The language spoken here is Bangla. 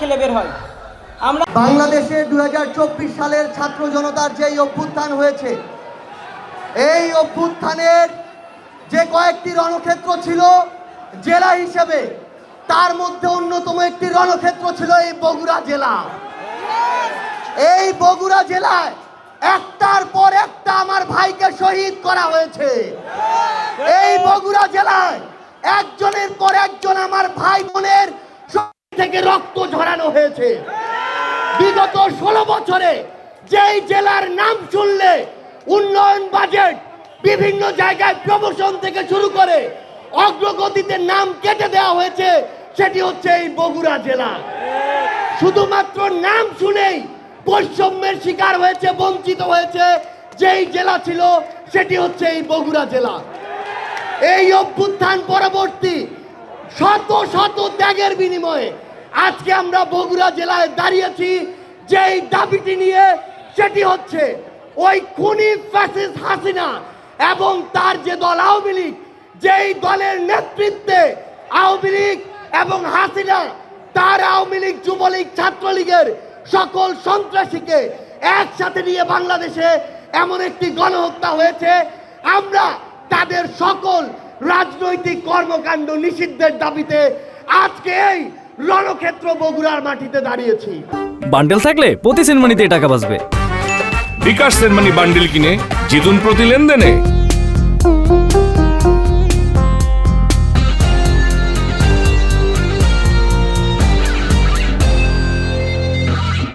মিছিলে বের হয়। আমরা বাংলাদেশে 2024 সালের ছাত্র জনতার যে অভ্যুত্থান হয়েছে, এই অভ্যুত্থানের যে কয়েকটি রণক্ষেত্র ছিল জেলা হিসেবে, তার মধ্যে অন্যতম একটি রণক্ষেত্র ছিল এই বগুড়া জেলা। এই বগুড়া জেলায় একটার পর একটা আমার ভাইকে শহীদ করা হয়েছে। এই বগুড়া জেলায় একজনের পর একজন আমার ভাই বোনের শরীর থেকে রক্ত ঝরানো হয়েছে। বিগত 16 বছরে যেই জেলার নাম শুনলে উন্নয়ন বাজেট, বিভিন্ন জায়গায় প্রমোশন থেকে শুরু করে অগ্রগতিতে নাম কেটে দেওয়া হয়েছে, সেটি হচ্ছে এই বগুড়া জেলা। শুধুমাত্র নাম শুনেই বৈষম্যের শিকার হয়েছে, বঞ্চিত হয়েছে যেই জেলা ছিল, সেটি হচ্ছে এই বগুড়া জেলা। এই অভ্যুত্থান পরবর্তী শত শত ত্যাগের বিনিময়ে আজকে আমরা বগুড়া জেলায় দাঁড়িয়েছি যেই দাবিটি নিয়ে, সেটি হচ্ছে ওই খুনি ফ্যাসিস্ট হাসিনা এবং তার যে দল আওয়ামী লীগ, যেই দলের নেতৃত্বে আওয়ামী লীগ এবং হাসিনা তার আওয়ামী লীগ, যুবলীগ, ছাত্রলীগের সকল সন্ত্রাসীকে একসাথে নিয়ে বাংলাদেশে এমন একটি গণহত্যা হয়েছে। আমরা তাদের সকল রাজনৈতিক কর্মকাণ্ড নিষিদ্ধের দাবিতে আজকে এই রণক্ষেত্র বগুড়ার মাটিতে দাঁড়িয়েছি। বান্ডেল থাকলে প্রতি সেনমানিতে টাকা বাঁচবে। বিকাশ সেনমানি বান্ডেল কিনে জিতুন প্রতি লেনদেনে।